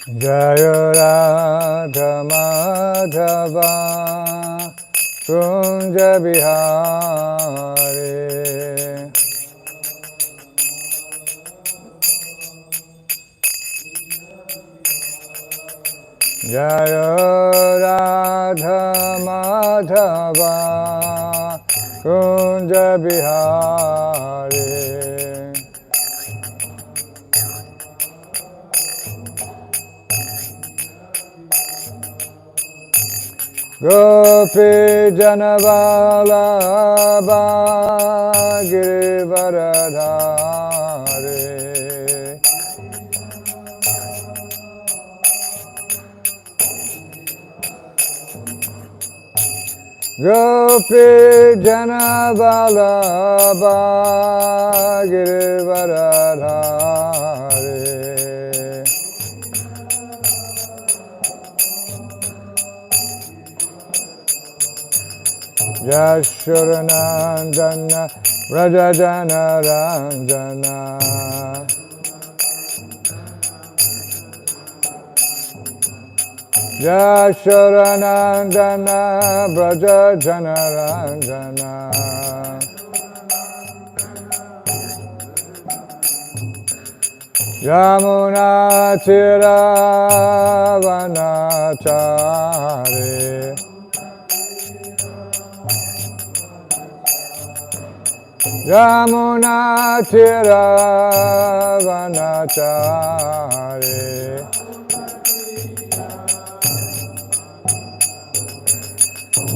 Jaya Radha Madhava Kunja Bihari. Jaya Radha Madhava Kunja Bihari. Gopi Janavalabha Girivaradhari. Gopi Janavalabha Girivaradhari. Yashodanandana Rajajana Ranjana. Yashodanandana Rajajana Ranjana. Yamuna Tiravanachari. Yamuna Tiravanachari.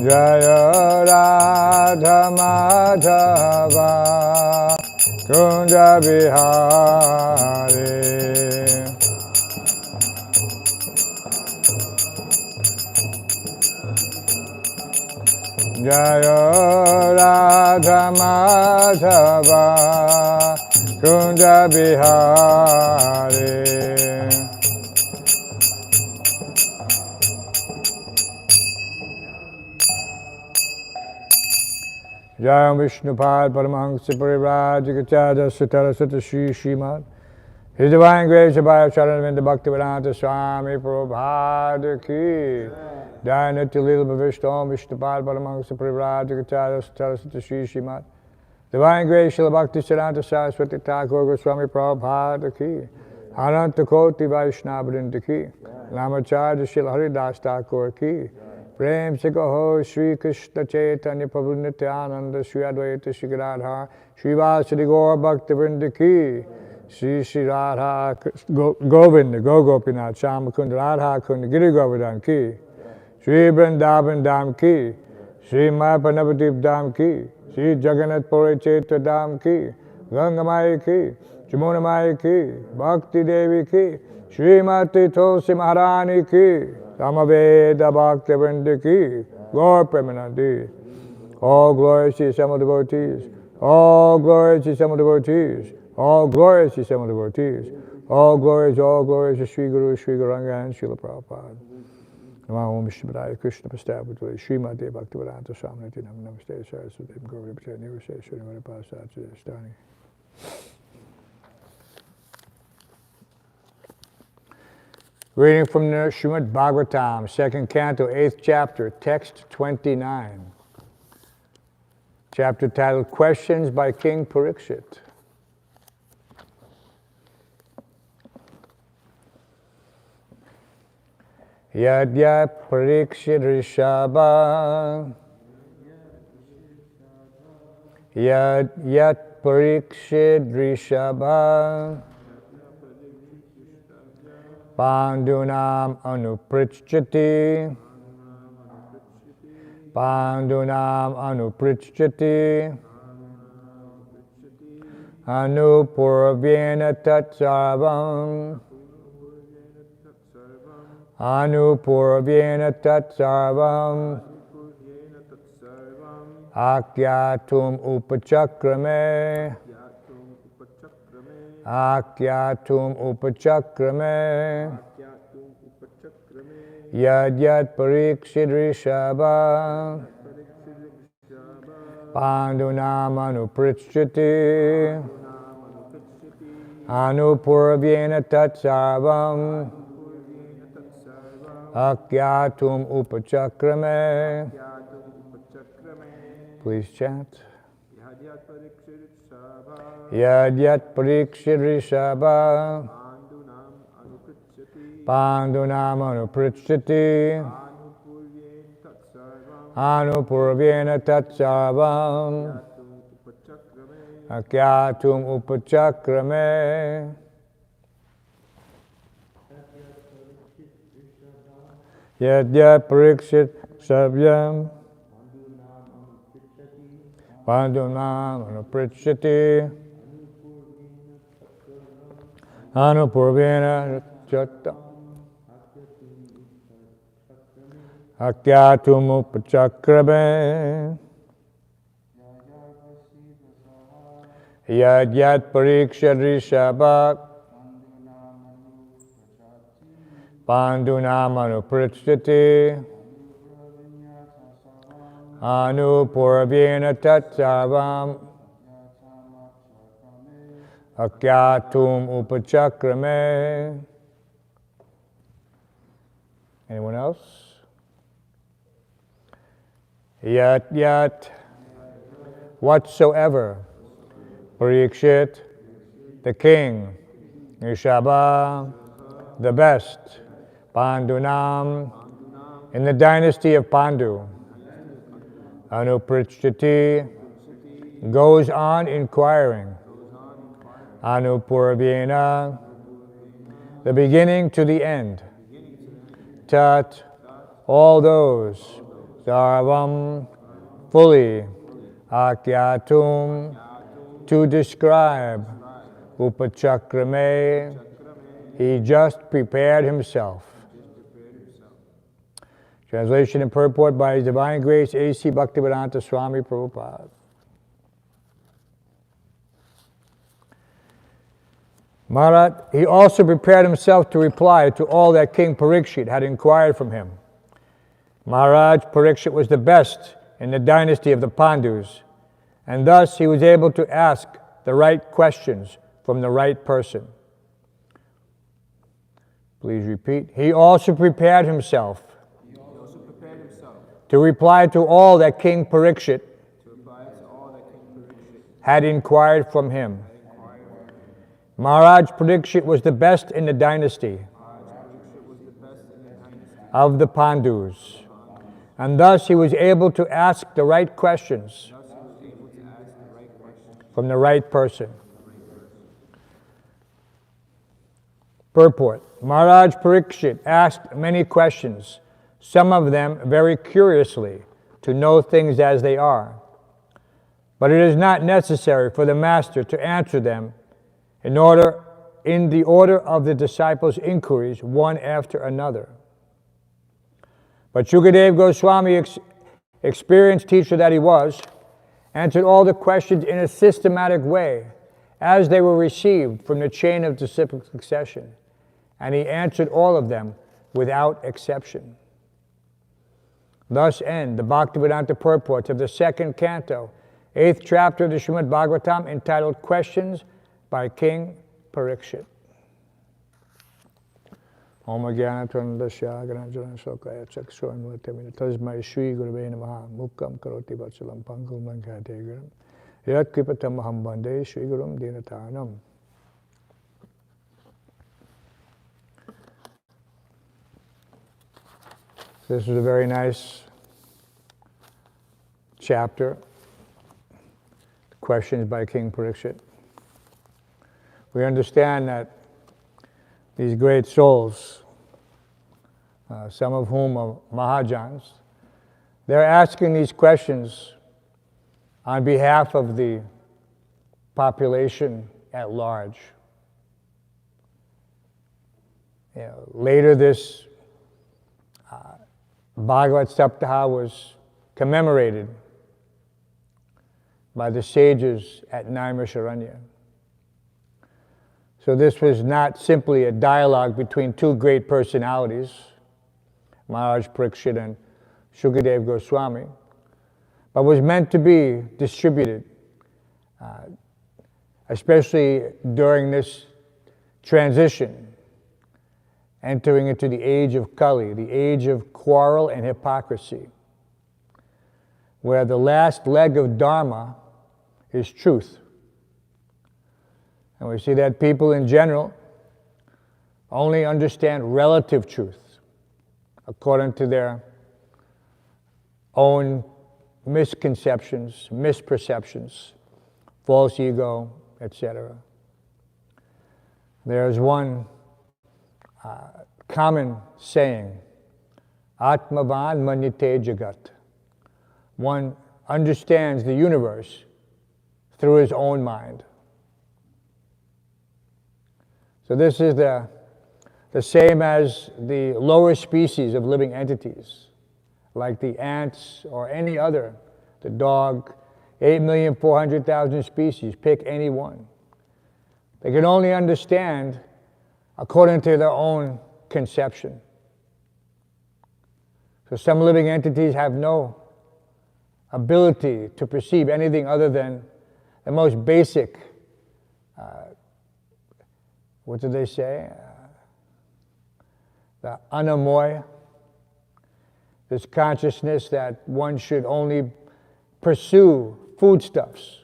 Jaya Radha Madhava Kunja Bihari. Jaya Radha Madhava Kunja Bihari. Jaya Vishnupad Paramahansa Parivrajikacharya Sutara Sutta Shri Śrīmad. His Divine Grace Abhaya Charanavindra Bhaktivedanta Swami Prabhupada Ki. Jaya Nitya Lila Bhavishta Om Vishnupad Paramahansa Parivrajikacharya Sutara Sutta Shri Śrīmad. Divine Grace Srila Bhakti Siddhanta Saraswati Thakur Goswami Prabhupada Ki. Ananta Koti Vaishnavadinta Ki. Namacharya Srila Haridas Thakur Ki. Prem se kaho Shri Krishna Chaitanya Prabhu Nityananda Shri Advaita Shri Gadadhar Shri Vasadi Gaur Bhakta Vrinda Ki. Shri Shri Radha Govinda Gopinath Shamakunda Radha Kunda Giri Govardhan Ki. Shri Vrindavan Dham Ki. Shri Mayapanavadip Dham Ki. Shri Jagannath Puri Chaitra Dham Ki. Gangamai Ki. Chamunamai Ki. Bhakti Devi Ki. Srimati Tulsi Maharani Ki. Samaveda Bhakti Vrinda Ki. Gaur Premanandi. All glory to some devotees. All glory to some devotees. All glory to some devotees. All glory to Sri Guru, Sri Gauranga and Srila Prabhupada. Namo Om Vishnupadaya Krishna Prasthapatuli Śrīmad Bhaktivedanta Swami Niti Namaste Saraswati Gauri Pachaya Nirvase Srinivada Pasachya Stani. Reading from the Śrīmad-Bhāgavatam, 2nd Canto, 8th chapter, text 29. Chapter titled Questions by King Parikshit. Yad yat Parikshit Rishabha. Yad yat Parikshit Rishabha. Pandunam Anupritchati. Pandunam Anupritchati. Anupurvyena Tatsarvam. Anupurvyena Tatsarvam. Akyatum Upachakrame. Akyatum Upachakrame. Yad yad Parikshit Rishabha. Pandunam Anupritchati. Anupurvyena Tatsarvam. Akyatum upachakrame. Please chant. Yadyat parikshit rishabha Pandunam anupritchati Anupurvyena tatsarvam Akyatum upachakrame. Yadyat parikshit sabhyam Pandunam anupritchati Anupurvyena chatta Akyatum upachakrame. Yadyat parikshit rishabha Pandunam anupritchati Anupurvyena tatsarvam Akyatum upachakrame. Anyone else? Yat whatsoever Parikshit the king, Rishabha the best, Pandunam in the dynasty of Pandu, Anupritchati goes on inquiring, Anupurvyena the beginning to the end, Tat all those, Sarvam fully, Akyatum to describe, Upachakrame he just prepared himself. Translation and purport by His Divine Grace A.C. Bhaktivedanta Swami Prabhupada. Maharaj, he also prepared himself to reply to all that King Parikshit had inquired from him. Maharaj Parikshit was the best in the dynasty of the Pandus, and thus he was able to ask the right questions from the right person. Please repeat. He also prepared himself to reply to all that King Parikshit had inquired from him. Maharaj Parikshit was the best in the dynasty of the Pandus, and thus he was able to ask the right questions from the right person. Purport. Maharaj Parikshit asked many questions, some of them very curiously, to know things as they are. But it is not necessary for the master to answer them in the order of the disciples' inquiries, one after another. But Shukadeva Goswami, experienced teacher that he was, answered all the questions in a systematic way, as they were received from the chain of disciplic succession, and he answered all of them without exception. Thus end the Bhaktivedanta purports of the second canto, 8th chapter of the Śrīmad-Bhāgavatam, entitled Questions by King Parikshit. Om Jnana Tandasya Ganajana Sokaya Chakshon Vatamina Tasmai Shri Gurave Namaha Mukam Karoti Vatsalam Pangum Lankate Gurum Yat Kripatam Maham Bande Shri Gurum Dinatanam. This is a very nice chapter, Questions by King Parikshit. We understand that these great souls, some of whom are Mahajans, they're asking these questions on behalf of the population at large. Later this Bhagavad Saptaha was commemorated by the sages at Naimisharanya. So this was not simply a dialogue between two great personalities, Maharaj Parikshit and Shukadeva Goswami, but was meant to be distributed, especially during this transition entering into the age of Kali, the age of quarrel and hypocrisy, where the last leg of Dharma is truth. And we see that people in general only understand relative truth according to their own misconceptions, misperceptions, false ego, etc. There's one common saying, Atmavan manyate jagat. One understands the universe through his own mind. So this is the same as the lower species of living entities, like the ants or any other, the dog, 8,400,000 species, pick any one. They can only understand according to their own conception. So some living entities have no ability to perceive anything other than the most basic, what do they say? The anamoy, this consciousness that one should only pursue foodstuffs.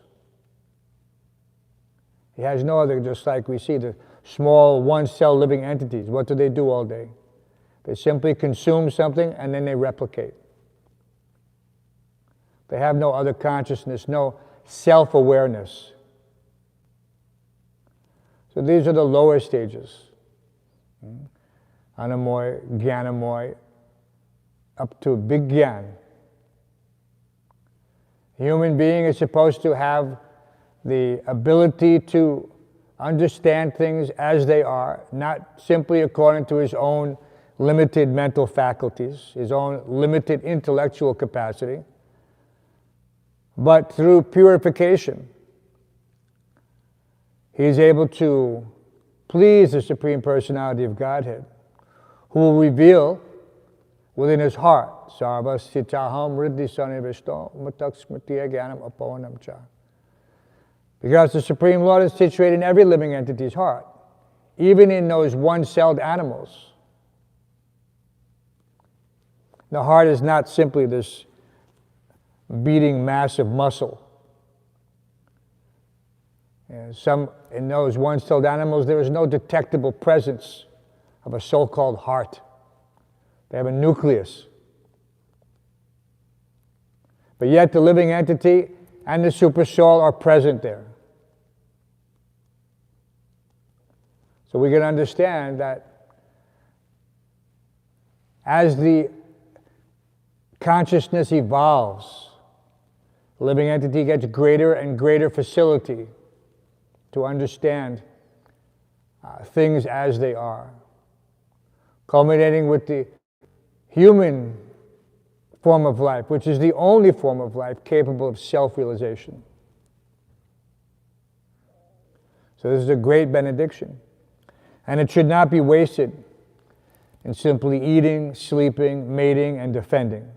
He has no other, just like we see the small one-cell living entities. What do they do all day? They simply consume something and then they replicate. They have no other consciousness, no self-awareness. So these are the lower stages. Anamoy, Gyanamoy, up to big Gyan. A human being is supposed to have the ability to understand things as they are, not simply according to his own limited mental faculties, his own limited intellectual capacity, but through purification. He is able to please the Supreme Personality of Godhead, who will reveal within his heart, Sarva Sitaham Riddhi Sanivishto Matak Smrtiya Gyanam Aponam Cha. Because the Supreme Lord is situated in every living entity's heart, even in those one-celled animals. The heart is not simply this beating mass of muscle. In those one-celled animals, there is no detectable presence of a so-called heart. They have a nucleus. But yet the living entity and the supersoul are present there. So we can understand that as the consciousness evolves, the living entity gets greater and greater facility to understand things as they are, culminating with the human form of life, which is the only form of life capable of self-realization. So this is a great benediction. And it should not be wasted in simply eating, sleeping, mating, and defending,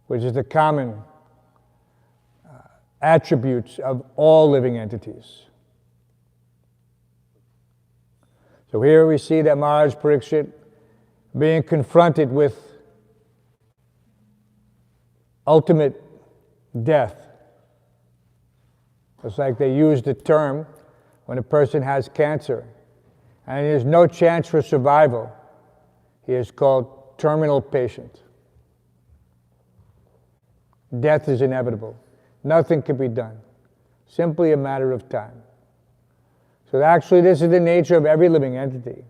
which is the common attributes of all living entities. So here we see that Maharaj Parikshit being confronted with ultimate death. It's like they use the term when a person has cancer and there's no chance for survival. He is called terminal patient. Death is inevitable. Nothing can be done. Simply a matter of time. So actually this is the nature of every living entity.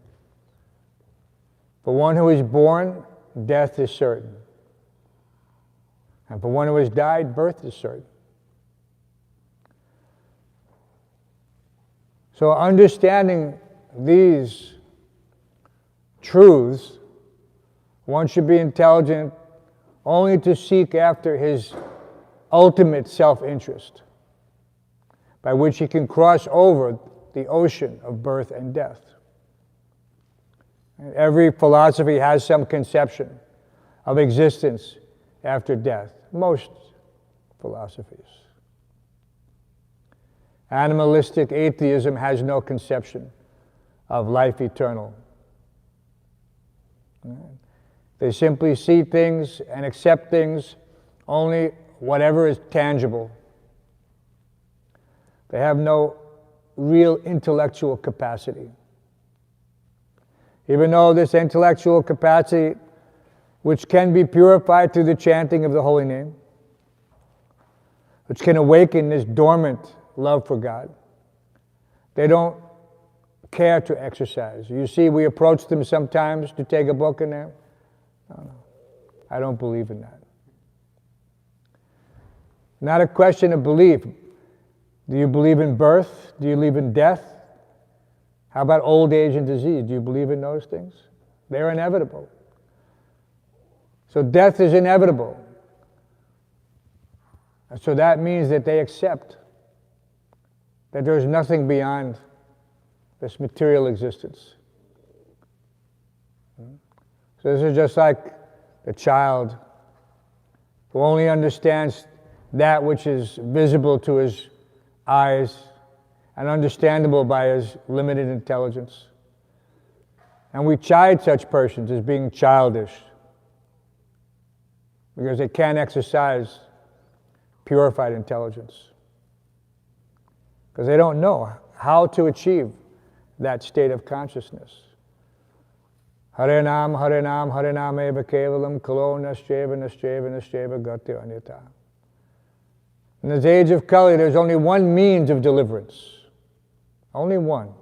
For one who is born, death is certain. And for one who has died, birth is certain. So understanding these truths, one should be intelligent only to seek after his ultimate self-interest, by which he can cross over the ocean of birth and death. And every philosophy has some conception of existence after death, most philosophies. Animalistic atheism has no conception of life eternal They simply see things and accept things only whatever is tangible. They have no real intellectual capacity. Even though this intellectual capacity, which can be purified through the chanting of the holy name, which can awaken this dormant love for God, they don't care to exercise. You see, we approach them sometimes to take a book in there. No, I don't believe in that. Not a question of belief. Do you believe in birth? Do you believe in death? How about old age and disease? Do you believe in those things? They're inevitable. So death is inevitable. And so that means that they accept that there's nothing beyond this material existence. So this is just like the child who only understands that which is visible to his eyes and understandable by his limited intelligence. And we chide such persons as being childish because they can't exercise purified intelligence, because they don't know how to achieve that state of consciousness. Harinam, Harinam, Harinam eva kevalam kalo nasyeva nasyeva nasyeva gati anita. In this age of Kali, there's only one means of deliverance. Only one.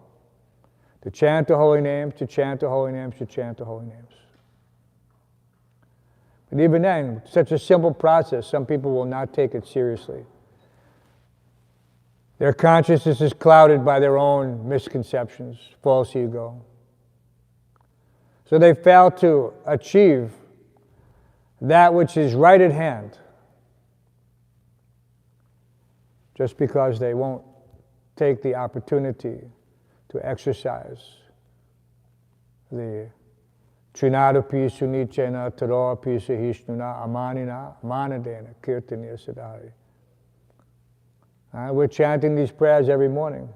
To chant the holy names, to chant the holy names, to chant the holy names. But even then, such a simple process, some people will not take it seriously. Their consciousness is clouded by their own misconceptions, false ego. So they fail to achieve that which is right at hand, just because they won't take the opportunity to exercise the Trinadapi Sunichena Taropi Sahishnuna Amanina Manadena Kirtaniya Siddhari. We're chanting these prayers every morning.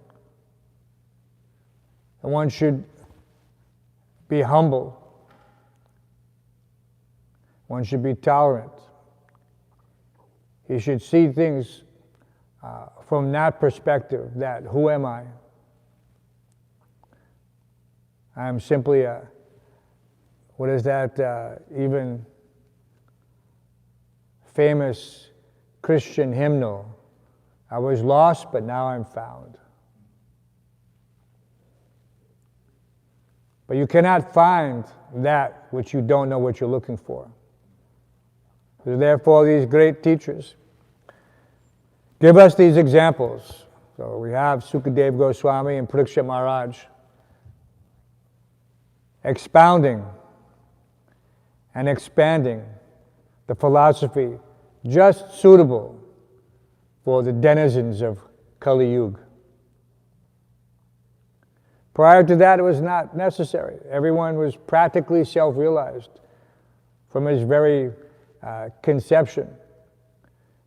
And one should be humble. One should be tolerant. He should see things from that perspective, that who am I? I am simply a, what is that even famous Christian hymnal? I was lost, but now I'm found. But you cannot find that which you don't know what you're looking for. So therefore, these great teachers give us these examples. So we have Sukadeva Goswami and Parikshit Maharaj expounding and expanding the philosophy just suitable for the denizens of Kali Yuga. Prior to that, it was not necessary. Everyone was practically self-realized from his very conception.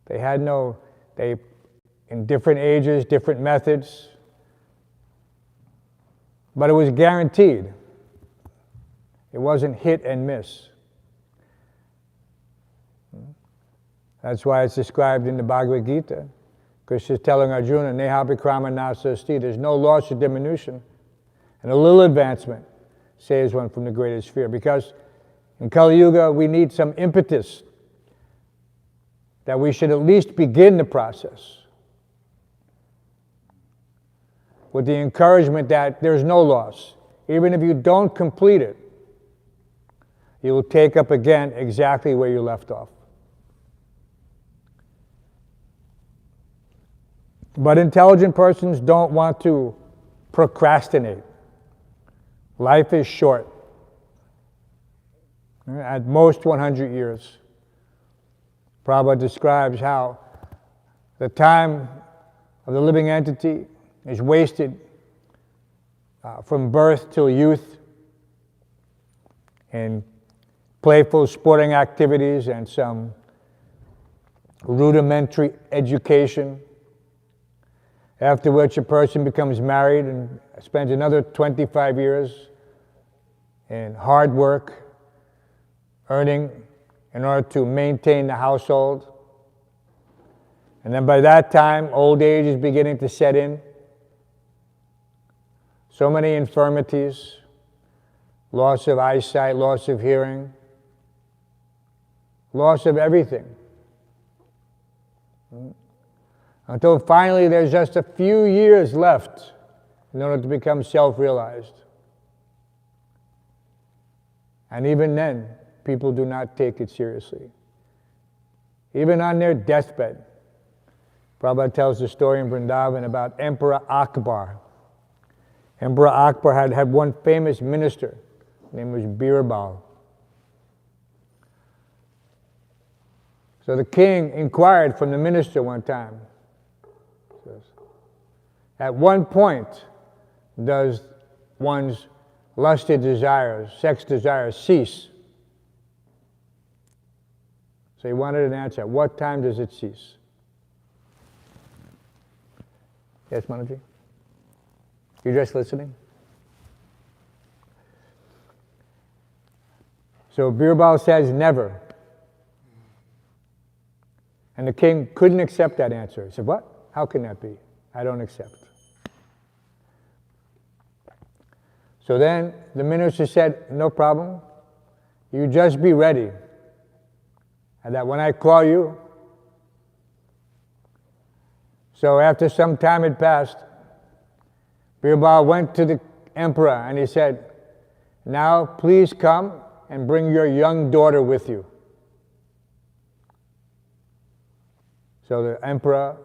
They had in different ages, different methods, but it was guaranteed. It wasn't hit and miss. That's why it's described in the Bhagavad Gita. Krishna is telling Arjuna, Neha Vikrama Nasasti, there's no loss or diminution. And a little advancement saves one from the greatest fear. Because in Kali Yuga, we need some impetus that we should at least begin the process with the encouragement that there's no loss. Even if you don't complete it, you will take up again exactly where you left off. But intelligent persons don't want to procrastinate. Life is short. At most 100 years. Prabhupada describes how the time of the living entity is wasted from birth till youth in playful sporting activities and some rudimentary education, after which a person becomes married and spends another 25 years in hard work earning in order to maintain the household. And then by that time, old age is beginning to set in. So many infirmities, loss of eyesight, loss of hearing, loss of everything. Until finally there's just a few years left in order to become self-realized. And even then, people do not take it seriously. Even on their deathbed. Prabhupada tells the story in Vrindavan about Emperor Akbar. Emperor Akbar had one famous minister. His name was Birbal. So the king inquired from the minister one time, at one point does one's lusty desires, sex desires, cease? So he wanted an answer. At what time does it cease? Yes, Manaji? You just listening? So Birbal says never. And the king couldn't accept that answer. He said, what? How can that be? I don't accept. So then the minister said, no problem. You just be ready. And that when I call you. So after some time had passed, Birbal went to the emperor and he said, now please come and bring your young daughter with you. So the emperor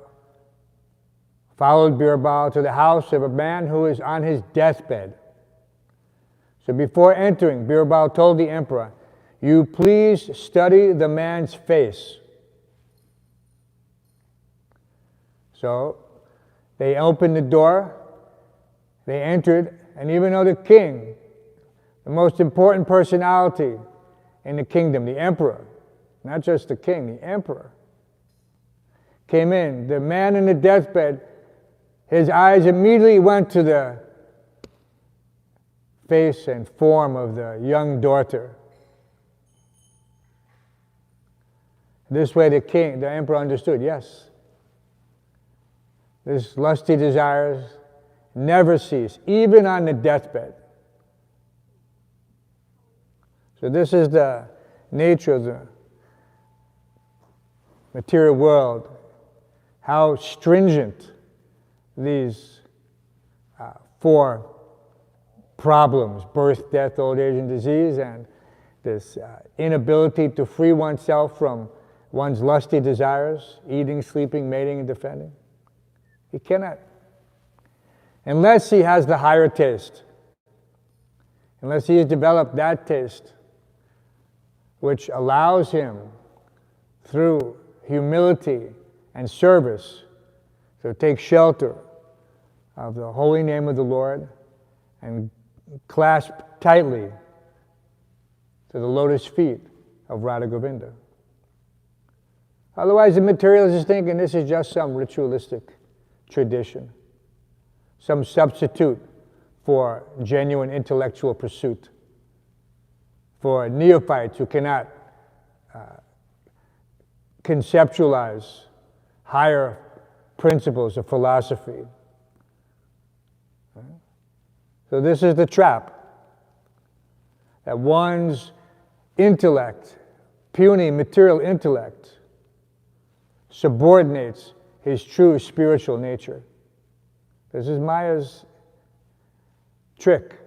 followed Birbal to the house of a man who is on his deathbed. So before entering, Birbal told the emperor, you please study the man's face. So they opened the door, they entered, and even though the king, the most important personality in the kingdom, the emperor, not just the king, the emperor, came in, the man in the deathbed, his eyes immediately went to the face and form of the young daughter. This way the emperor understood, yes, this lusty desires never cease, even on the deathbed. So this is the nature of the material world, how stringent these four problems, birth, death, old age, and disease, and this inability to free oneself from one's lusty desires, eating, sleeping, mating, and defending. He cannot. Unless he has the higher taste, unless he has developed that taste, which allows him, through humility and service, to take shelter of the holy name of the Lord and clasp tightly to the lotus feet of Radha Govinda. Otherwise, the materialist is thinking this is just some ritualistic tradition, some substitute for genuine intellectual pursuit, for neophytes who cannot conceptualize higher principles of philosophy. So this is the trap, that one's intellect, puny material intellect, subordinates his true spiritual nature. This is Maya's trick.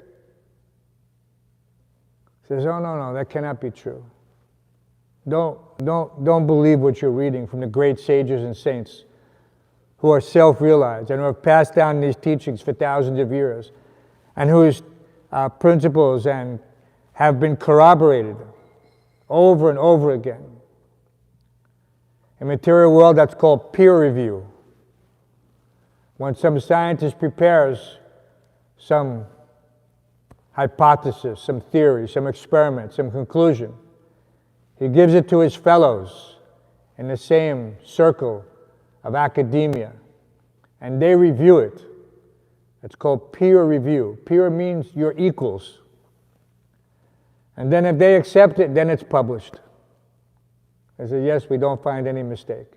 Says, oh no, that cannot be true. Don't believe what you're reading from the great sages and saints who are self-realized and who have passed down these teachings for thousands of years, and whose principles and have been corroborated over and over again. In the material world, that's called peer review. When some scientist prepares some hypothesis, some theory, some experiment, some conclusion, he gives it to his fellows in the same circle of academia, and they review it. It's called peer review. Peer means your equals. And then if they accept it, then it's published. They say, yes, we don't find any mistake.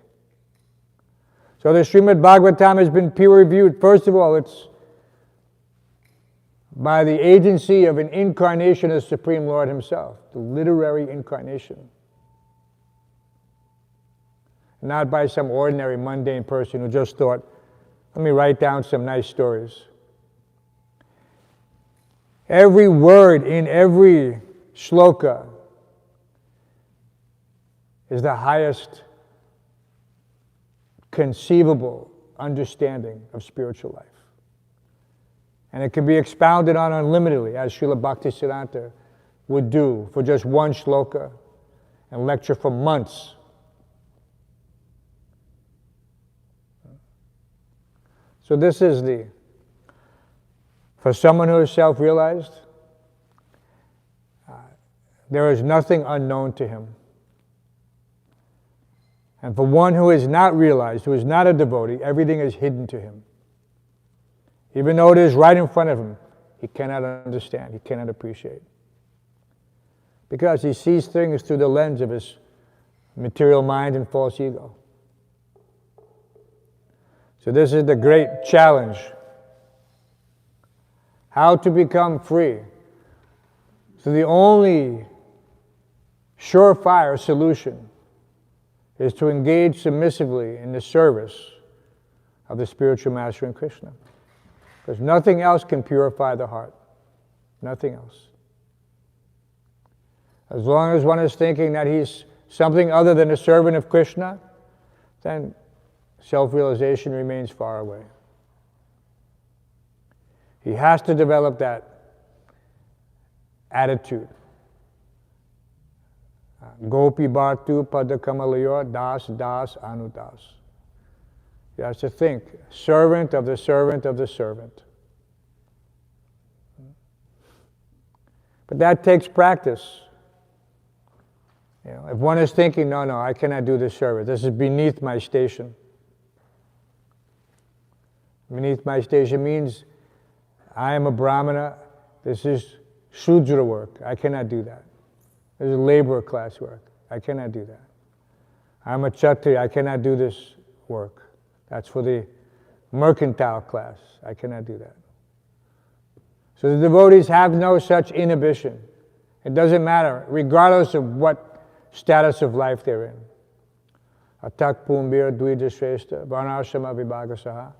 So the Śrīmad-Bhāgavatam has been peer-reviewed. First of all, it's by the agency of an incarnation of the Supreme Lord himself, the literary incarnation. Not by some ordinary, mundane person who just thought, let me write down some nice stories. Every word in every shloka is the highest conceivable understanding of spiritual life. And it can be expounded on unlimitedly, as Srila Bhaktisiddhanta would do for just one shloka and lecture for months. So this is for someone who is self-realized, there is nothing unknown to him. And for one who is not realized, who is not a devotee, everything is hidden to him. Even though it is right in front of him, he cannot understand, he cannot appreciate. Because he sees things through the lens of his material mind and false ego. So this is the great challenge. How to become free. So the only surefire solution is to engage submissively in the service of the spiritual master in Krishna. Because nothing else can purify the heart. Nothing else. As long as one is thinking that he's something other than a servant of Krishna, then self-realization remains far away. He has to develop that attitude. Gopi Bhartu Padakamalayur Das Das Anudas. He has to think, servant of the servant of the servant. But that takes practice. You know, if one is thinking, no, I cannot do this service. This is beneath my station. Beneath my station means I am a Brahmana. This is Shudra work. I cannot do that. This is labor class work. I cannot do that. I'm a Kshatriya. I cannot do this work. That's for the mercantile class. I cannot do that. So the devotees have no such inhibition. It doesn't matter, regardless of what status of life they're in. Atak pumbir dvija shrestha varnashrama vibhagasaha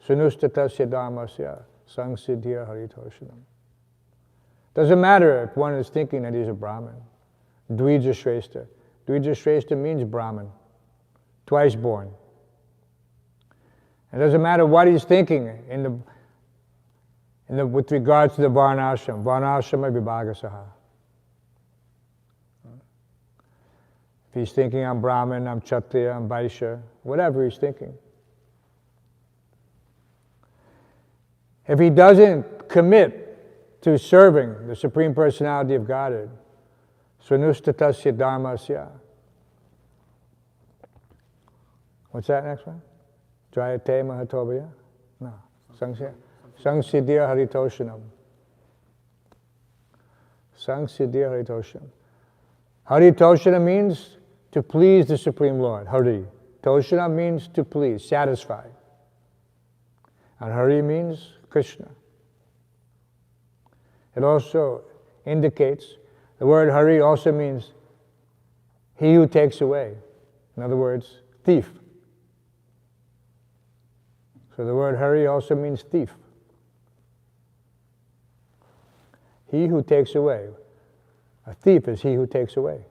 sunustatasya dharmasya sangsiddhya haritoshanam. Doesn't matter if one is thinking that he's a Brahmin. Dvija shrestha. Dvija shrestha means Brahmin, twice born. It doesn't matter what he's thinking with regards to the varnashram. Varnashrama vibhagasaha. If he's thinking I'm Brahmin, I'm Kshatriya, I'm Vaishya, whatever he's thinking. If he doesn't commit to serving the Supreme Personality of Godhead, swanustatasya dharmasya. What's that next one? Jayate mahatobhaya? No. Sangsiddhya haritoshanam. Sangsiddhya haritoshanam. Haritoshanam means to please the Supreme Lord. Hari. Toshanam means to please, satisfy. And Hari means Krishna. It also indicates, the word Hari also means he who takes away. In other words, thief. So the word Hari also means thief. He who takes away. A thief is he who takes away.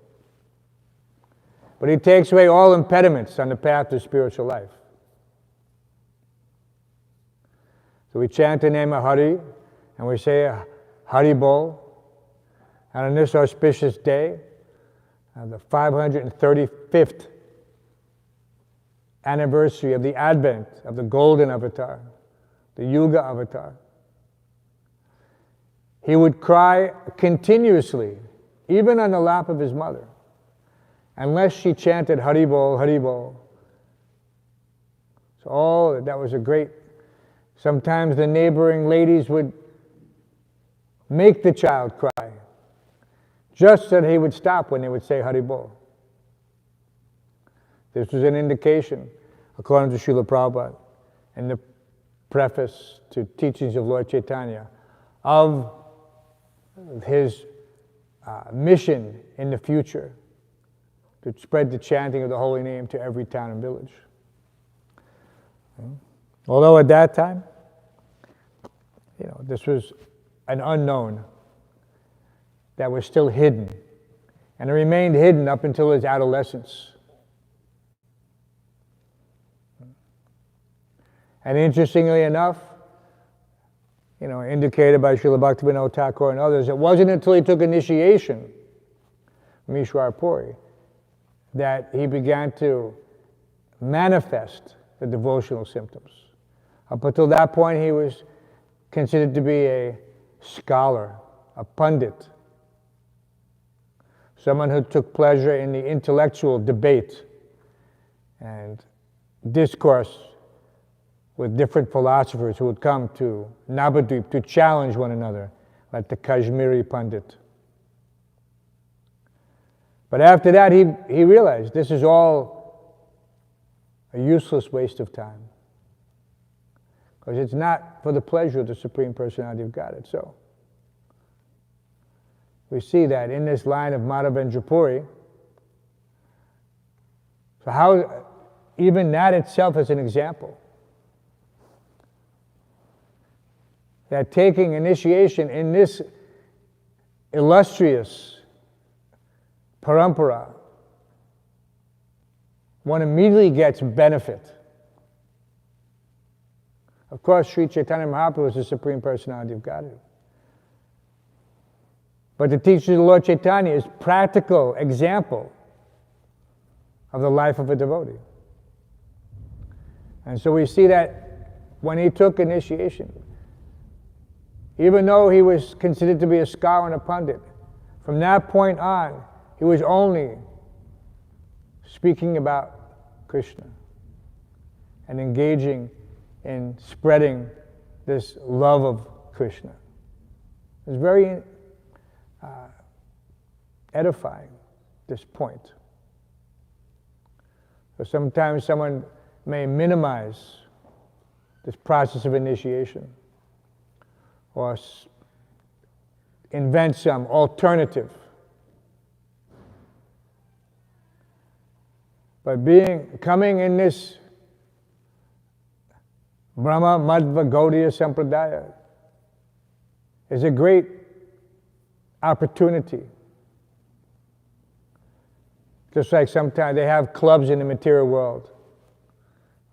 But he takes away all impediments on the path to spiritual life. So we chant the name of Hari, and we say Hari Bol. And on this auspicious day, the 535th anniversary of the advent of the golden avatar, the Yuga avatar, he would cry continuously, even on the lap of his mother, unless she chanted Hari Bol, Hari Bol. So that was a great. Sometimes the neighboring ladies would make the child cry, just that he would stop when they would say Hari Bol. This was an indication, according to Srila Prabhupada, in the preface to Teachings of Lord Chaitanya, of his mission in the future to spread the chanting of the holy name to every town and village. Although at that time, this was an unknown that was still hidden, and it remained hidden up until his adolescence. And interestingly enough, indicated by Srila Bhaktivinoda Thakur and others, it wasn't until he took initiation from Ishwar Puri that he began to manifest the devotional symptoms. Up until that point, he was considered to be a scholar, a pundit, someone who took pleasure in the intellectual debate and discourse with different philosophers who would come to Navadvip to challenge one another, like the Kashmiri Pandit. But after that, he realized this is all a useless waste of time, because it's not for the pleasure of the Supreme Personality of Godhead. So we see that in this line of Madhavendra Puri. So how, even that itself is an example, that taking initiation in this illustrious parampara, one immediately gets benefit. Of course, Sri Chaitanya Mahaprabhu is the Supreme Personality of Godhead. But the teachings of the Lord Chaitanya is practical example of the life of a devotee. And so we see that when he took initiation, even though he was considered to be a scholar and a pundit, from that point on, he was only speaking about Krishna and engaging in spreading this love of Krishna. It was very edifying, this point. So sometimes someone may minimize this process of initiation, or invent some alternative. But coming in this Brahma Madhva Gaudiya Sampradaya is a great opportunity. Just like sometimes they have clubs in the material world,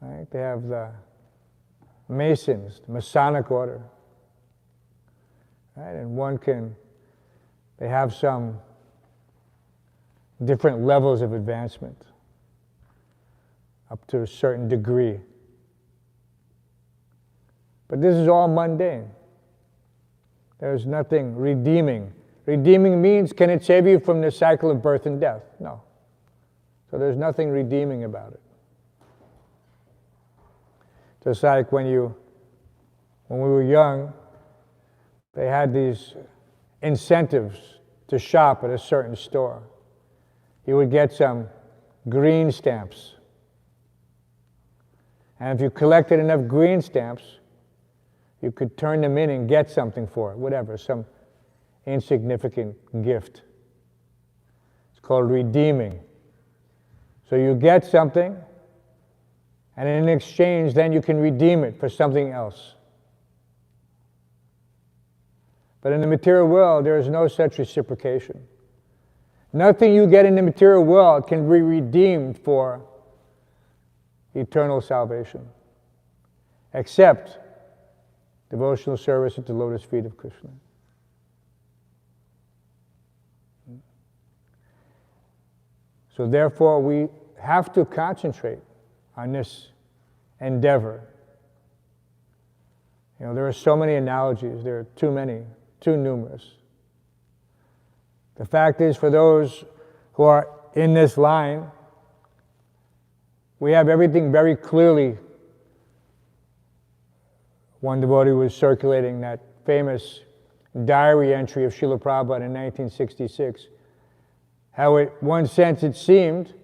right? They have the Masons, the Masonic order. Right? And they have some different levels of advancement up to a certain degree. But this is all mundane. There's nothing redeeming. Redeeming means, can it save you from the cycle of birth and death? No. So there's nothing redeeming about it. Just like when we were young, they had these incentives to shop at a certain store. You would get some green stamps. And if you collected enough green stamps, you could turn them in and get something for it, whatever, some insignificant gift. It's called redeeming. So you get something, and in exchange, then you can redeem it for something else. But in the material world, there is no such reciprocation. Nothing you get in the material world can be redeemed for eternal salvation, except devotional service at the lotus feet of Krishna. So therefore, we have to concentrate on this endeavor. There are so many analogies. There are too many, too numerous. The fact is, for those who are in this line, we have everything very clearly. One devotee was circulating that famous diary entry of Srila Prabhupada in 1966, how in one sense it seemed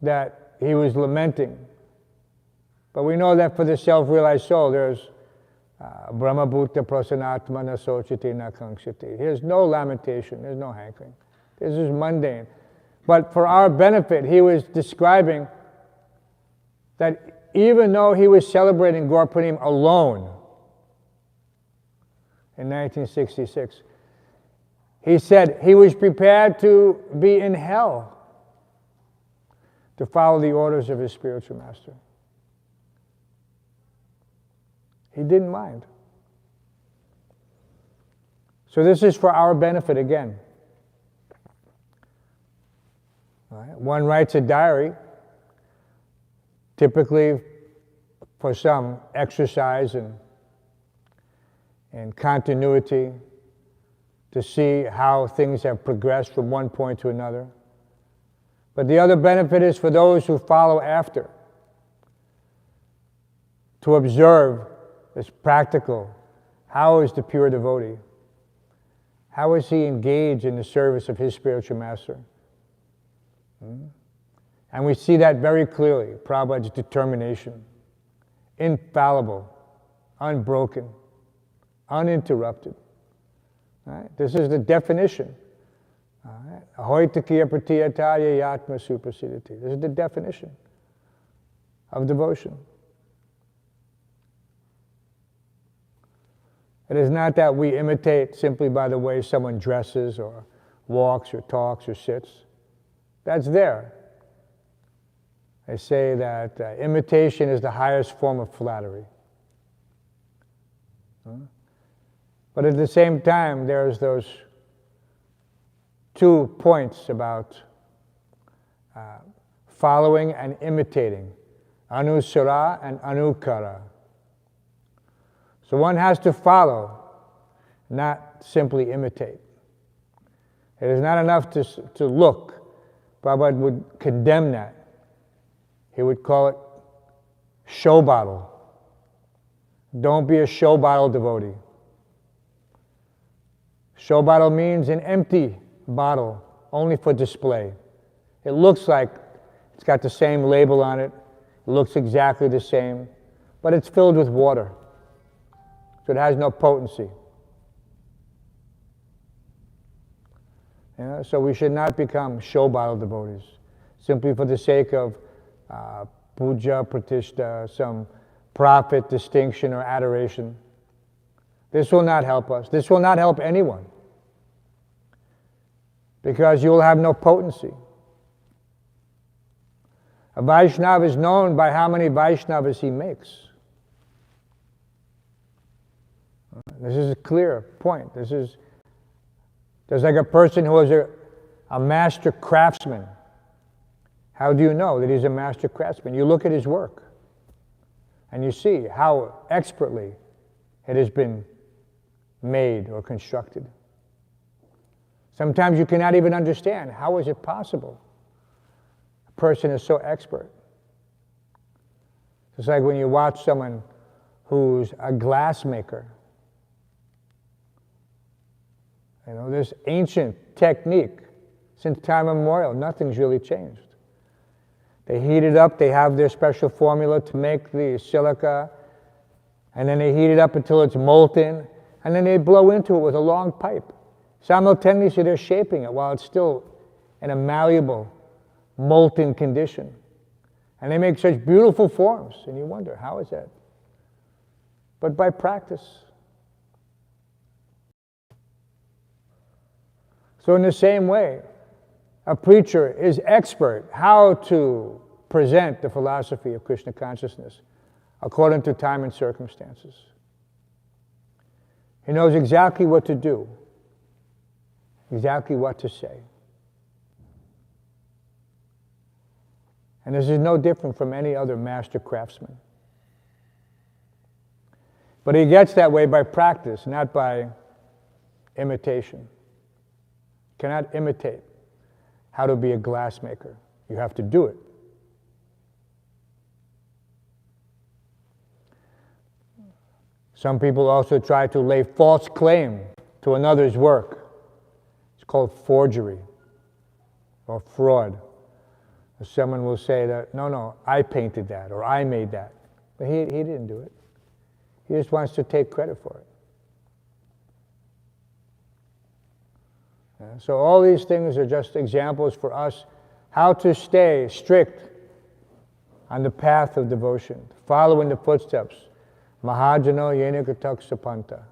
that he was lamenting. But we know that for the self-realized soul, there's Brahma Bhuta Prasanatma na Sochiti na Kankshiti. There's no lamentation, there's no hankering. This is mundane. But for our benefit, he was describing that even though he was celebrating Gaur Purnima alone in 1966, he said he was prepared to be in hell to follow the orders of his spiritual master. He didn't mind. So this is for our benefit again. Right? One writes a diary, typically for some exercise and continuity, to see how things have progressed from one point to another. But the other benefit is for those who follow after, to observe this practical. How is the pure devotee? How is he engaged in the service of his spiritual master? And we see that very clearly. Prabhupada's determination, infallible, unbroken, uninterrupted. Right? This is the definition. Ahoitakiya pratiyataya yatma suprasidati. This is the definition of devotion. It is not that we imitate simply by the way someone dresses or walks or talks or sits. That's there. They say that imitation is the highest form of flattery. But at the same time, there's those 2 points about following and imitating. Anusara and anukara. So one has to follow, not simply imitate. It is not enough to look. Prabhupada would condemn that. He would call it show bottle. Don't be a show bottle devotee. Show bottle means an empty bottle, only for display. It looks like it's got the same label on it. It looks exactly the same, but it's filled with water. So it has no potency. So we should not become show bottle devotees, simply for the sake of puja, pratishta, some profit, distinction, or adoration. This will not help us. This will not help anyone, because you will have no potency. A Vaishnava is known by how many Vaishnavas he makes. This is a clear point. There's like a person who is a master craftsman. How do you know that he's a master craftsman? You look at his work and you see how expertly it has been made or constructed. Sometimes you cannot even understand, how is it possible a person is so expert? It's like when you watch someone who's a glass maker. This ancient technique, since time immemorial, nothing's really changed. They heat it up, they have their special formula to make the silica, and then they heat it up until it's molten, and then they blow into it with a long pipe. Simultaneously, they're shaping it while it's still in a malleable, molten condition. And they make such beautiful forms, and you wonder, how is that? But by practice. So in the same way, a preacher is expert how to present the philosophy of Krishna consciousness according to time and circumstances. He knows exactly what to do, exactly what to say. And this is no different from any other master craftsman. But he gets that way by practice, not by imitation. Cannot imitate how to be a glassmaker. You have to do it. Some people also try to lay false claim to another's work. It's called forgery. or fraud. Or someone will say that, no, I painted that, or I made that. But he didn't do it. He just wants to take credit for it. So all these things are just examples for us how to stay strict on the path of devotion, follow in the footsteps. Mahajano yenikatak sapanta.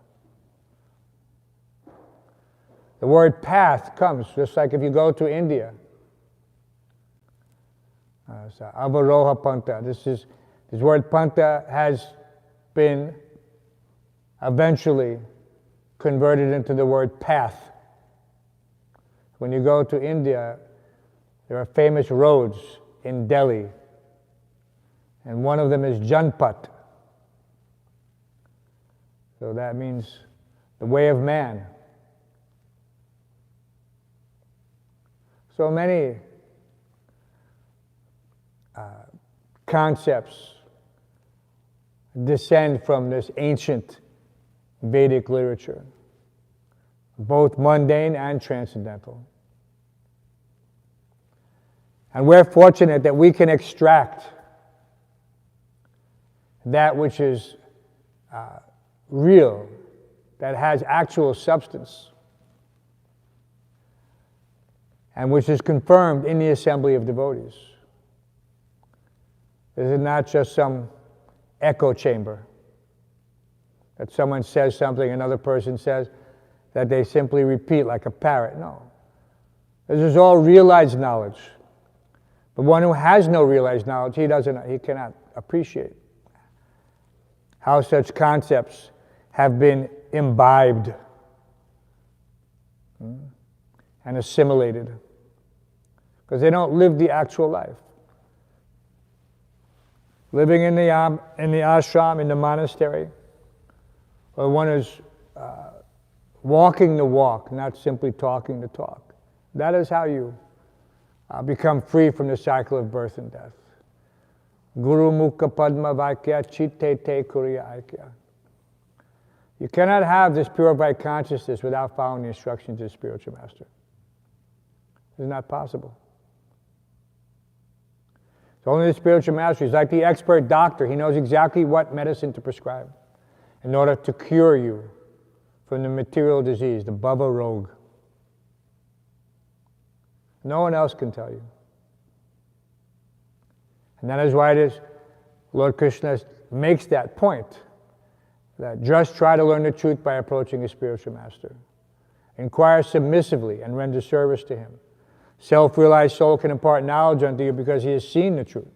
The word path comes just like if you go to India. Avaroha panta. This word panta has been eventually converted into the word path. When you go to India, there are famous roads in Delhi, and one of them is Janpat. So that means the way of man. So many concepts descend from this ancient Vedic literature, both mundane and transcendental. And we're fortunate that we can extract that which is real, that has actual substance, and which is confirmed in the assembly of devotees. This is not just some echo chamber that someone says something, another person says, that they simply repeat like a parrot. No. This is all realized knowledge. But one who has no realized knowledge, he cannot appreciate how such concepts have been imbibed and assimilated, because they don't live the actual life. Living in the ashram, in the monastery, where one is walking the walk, not simply talking the talk. That is how you become free from the cycle of birth and death. Guru Mukha Padma Vaikya Chitte Te Kuriya Aikya. You cannot have this purified consciousness without following the instructions of the spiritual master. It's not possible. It's only the spiritual master. He's like the expert doctor. He knows exactly what medicine to prescribe in order to cure you from the material disease, the bhava rog. No one else can tell you. And that is why it is Lord Krishna makes that point, that just try to learn the truth by approaching a spiritual master. Inquire submissively and render service to him. Self-realized soul can impart knowledge unto you because he has seen the truth.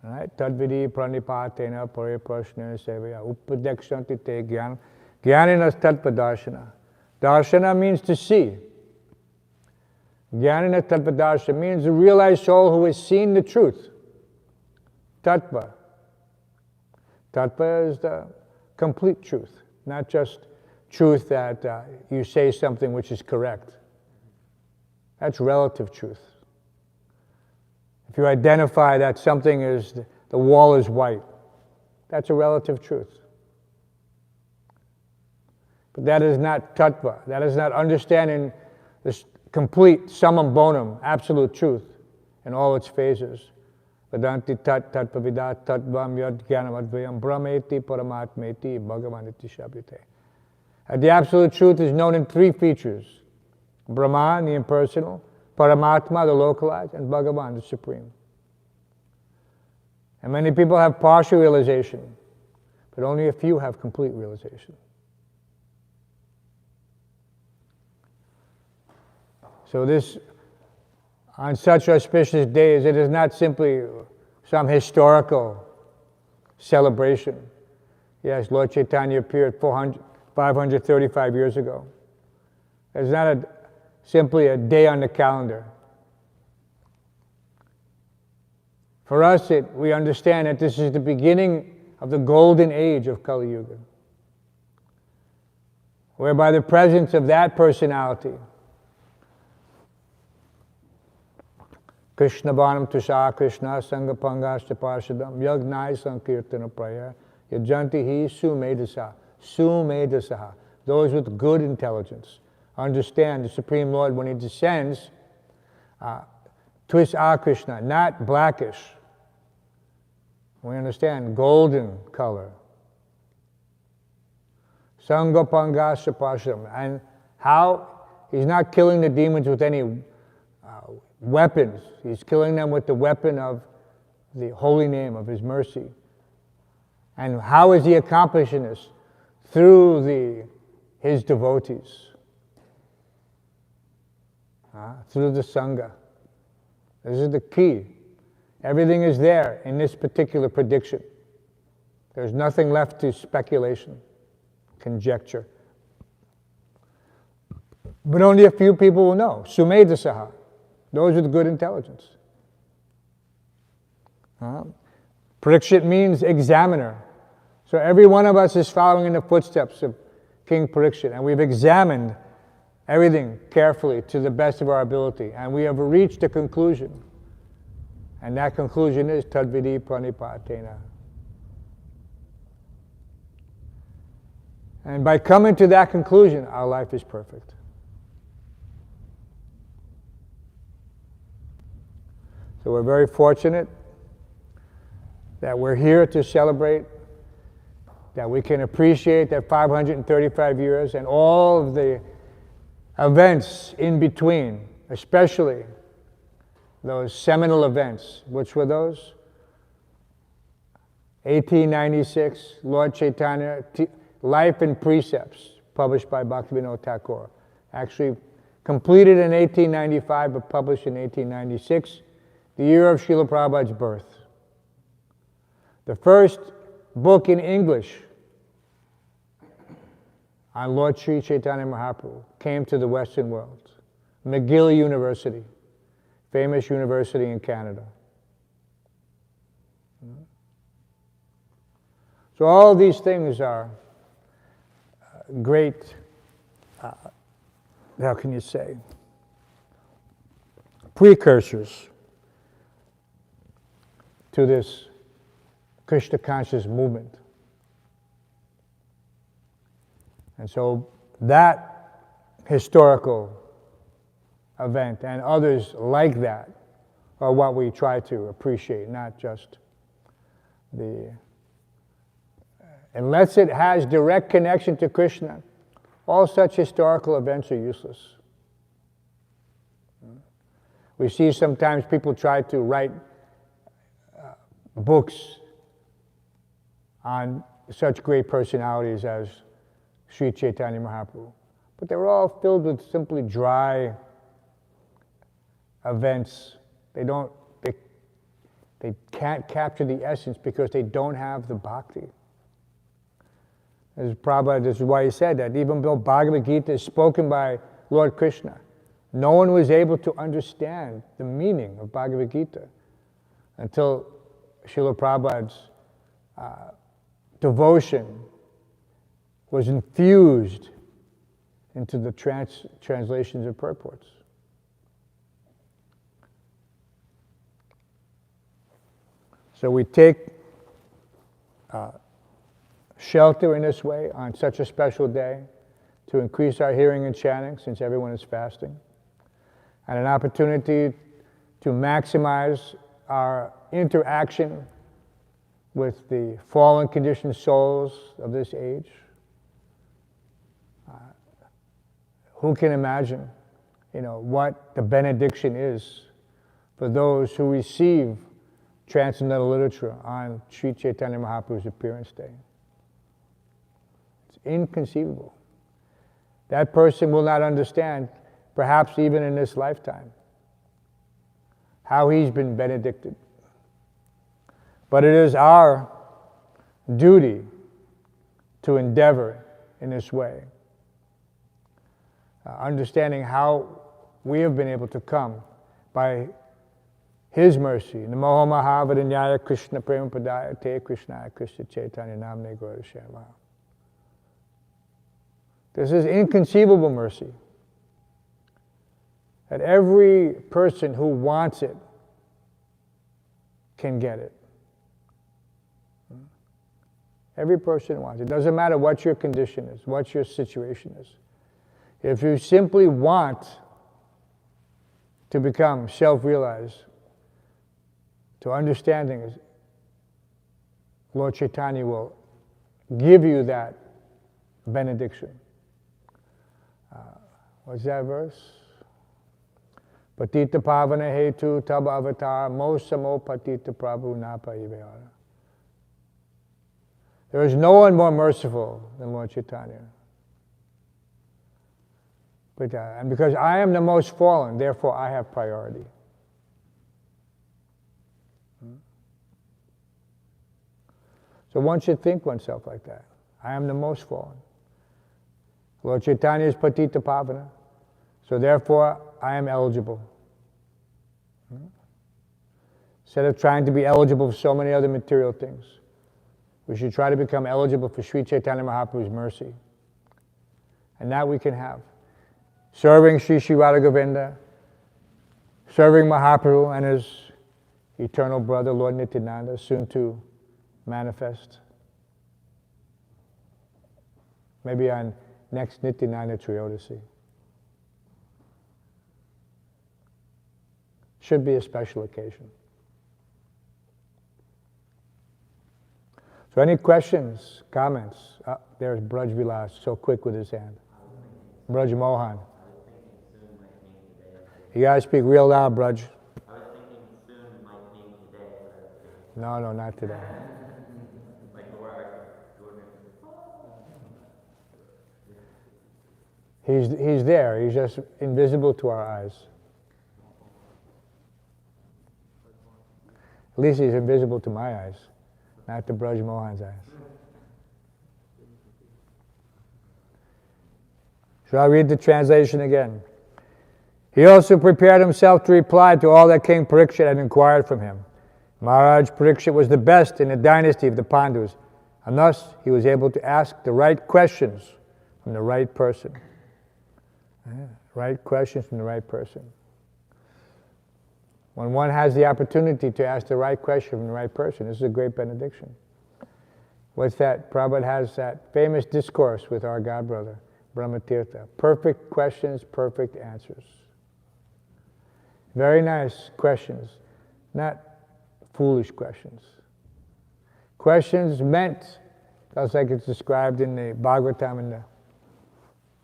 All right? Tadvidi pranipatena pariprasna sevaya upadekshanti te gyan. Gyanina tatpadarshana. Darshana means to see. Jnanina tattva means the realized soul who has seen the truth. Tattva. Tattva is the complete truth, not just truth that you say something which is correct. That's relative truth. If you identify that something is, the wall is white, that's a relative truth. But that is not tattva. That is not understanding this complete summum bonum, absolute truth in all its phases. Vedanti tat tatpavidat tattvam yad jnanavadvayam brahmeti paramatmeti bhagavaniti shabdite. The absolute truth is known in three features: Brahman, the impersonal; Paramatma, the localized; and Bhagavan, the supreme. And many people have partial realization, but only a few have complete realization. So this, on such auspicious days, it is not simply some historical celebration. Yes, Lord Chaitanya appeared 535 years ago. It's not simply a day on the calendar. For us, we understand that this is the beginning of the golden age of Kali Yuga, whereby the presence of that personality, Krishna Banam Tusha Krishna Sangapangashta Parshadam Yagnai Sankirtana Praya Yajanti Hi Sumedasa. Sumedasa. Those with good intelligence understand the Supreme Lord when he descends, Tvis Krishna, not blackish. We understand golden color. Sangapangasa Pasham. And how he's not killing the demons with any weapons. He's killing them with the weapon of the holy name of his mercy. And how is he accomplishing this? Through his devotees. Through the Sangha. This is the key. Everything is there in this particular prediction. There's nothing left to speculation, conjecture. But only a few people will know. Sumedhasaha. Those with good intelligence. Parikshit means examiner. So every one of us is following in the footsteps of King Parikshit, and we've examined everything carefully to the best of our ability, and we have reached a conclusion. And that conclusion is Tadvidi Pranipatena. And by coming to that conclusion, our life is perfect. So we're very fortunate that we're here to celebrate, that we can appreciate that 535 years and all of the events in between, especially those seminal events. Which were those? 1896, Lord Chaitanya, Life and Precepts, published by Bhaktivinoda Thakur. Actually completed in 1895, but published in 1896, the year of Srila Prabhupada's birth. The first book in English on Lord Sri Chaitanya Mahaprabhu came to the Western world. McGill University, famous university in Canada. So all these things are great, how can you say, precursors to this Krishna conscious movement. And so that historical event and others like that are what we try to appreciate, not just unless it has direct connection to Krishna, all such historical events are useless. We see sometimes people try to write books on such great personalities as Sri Chaitanya Mahaprabhu, but they're all filled with simply dry events. They can't capture the essence because they don't have the bhakti. This is why he said that even though Bhagavad Gita is spoken by Lord Krishna, no one was able to understand the meaning of Bhagavad Gita until Srila Prabhupada's devotion was infused into the translations and purports. So we take shelter in this way on such a special day to increase our hearing and chanting, since everyone is fasting, and an opportunity to maximize our interaction with the fallen conditioned souls of this age. Who can imagine, what the benediction is for those who receive transcendental literature on Sri Chaitanya Mahaprabhu's appearance day? It's inconceivable. That person will not understand, perhaps even in this lifetime, how he's been benedicted. But it is our duty to endeavor in this way, understanding how we have been able to come by His mercy. Namo Mahavadanyaya Krishna Prema Padaya Te Krishnaya Krishna Chaitanya Namne Gaura Shema. This is inconceivable mercy, that every person who wants it can get it. Every person wants it. It doesn't matter what your condition is, what your situation is. If you simply want to become self-realized, to understand things, Lord Chaitanya will give you that benediction. What's that verse? Patita pavana hetu tab avatar mosamo patita prabhu napa ivayara. There is no one more merciful than Lord Chaitanya. And because I am the most fallen, therefore I have priority. So one should think oneself like that. I am the most fallen. Lord Chaitanya is Patita Pavana, so therefore I am eligible. Instead of trying to be eligible for so many other material things, we should try to become eligible for Sri Chaitanya Mahaprabhu's mercy. And that we can have. Serving Sri Sri Radha Govinda, serving Mahaprabhu and his eternal brother, Lord Nityananda, soon to manifest. Maybe on next Nityananda Triyodasi. Should be a special occasion. So any questions, comments? There's Braj Vilas, so quick with his hand. Braj Mohan. You gotta speak real loud, Braj. I was thinking soon might mean today. No, not today. Like where He's there, he's just invisible to our eyes. At least he's invisible to my eyes, not to Braj Mohan's eyes. Shall I read the translation again? He also prepared himself to reply to all that King Parikshit had inquired from him. Maharaj Parikshit was the best in the dynasty of the Pandus, and thus he was able to ask the right questions from the right person. Right questions from the right person. When one has the opportunity to ask the right question from the right person, this is a great benediction. What's that? Prabhupada has that famous discourse with our godbrother, Brahmatirtha. Perfect questions, perfect answers. Very nice questions, not foolish questions. Questions meant, just like it's described in the Bhagavatam in the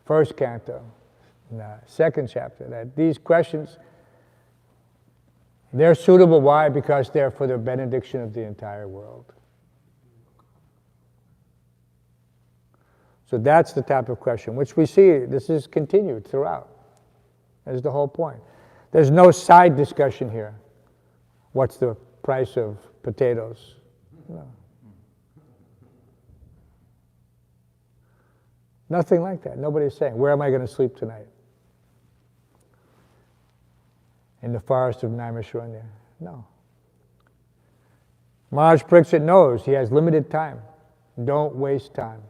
first canto, in the second chapter, that these questions, they're suitable. Why? Because they're for the benediction of the entire world. So that's the type of question, which we see, this is continued throughout. That's the whole point. There's no side discussion here. What's the price of potatoes? No. Nothing like that. Nobody's saying, where am I going to sleep tonight? In the forest of Naimisharanya. No. Maharaj Parikshit knows he has limited time. Don't waste time.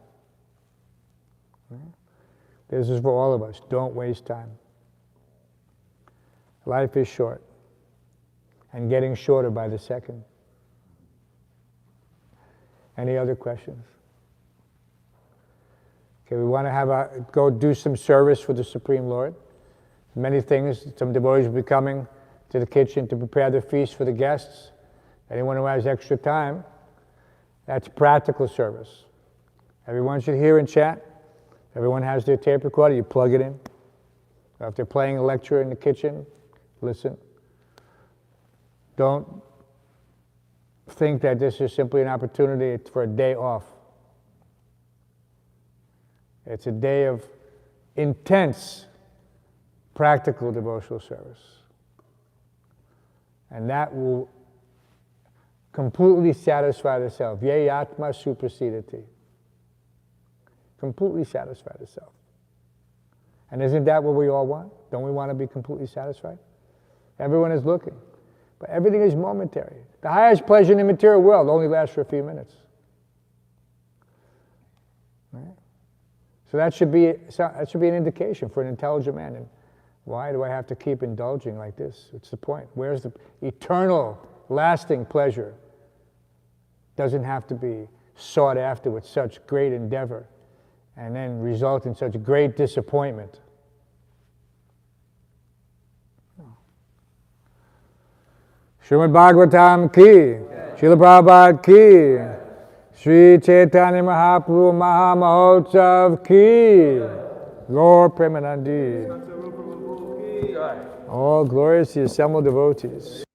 This is for all of us. Don't waste time. Life is short and getting shorter by the second. Any other questions? Okay, we want to go do some service for the Supreme Lord. Many things, some devotees will be coming to the kitchen to prepare the feast for the guests. Anyone who has extra time, that's practical service. Everyone should hear and chant. Everyone has their tape recorder, you plug it in. Or if they're playing a lecture in the kitchen, listen. Don't think that this is simply an opportunity for a day off. It's a day of intense, practical devotional service. And that will completely satisfy the self. Ye atma suprasidati. Completely satisfy the self. And isn't that what we all want? Don't we want to be completely satisfied? Everyone is looking. But everything is momentary. The highest pleasure in the material world only lasts for a few minutes. Right? So that should be an indication for an intelligent man. And why do I have to keep indulging like this? What's the point? Where's the eternal, lasting pleasure? Doesn't have to be sought after with such great endeavor and then result in such great disappointment. Śrīmad-Bhāgavatam ki, Srila Prabhupada ki, Sri Chaitanya Mahaprabhu Mahamahotsav ki, Gaur Premanandi. All glories to the assembled devotees.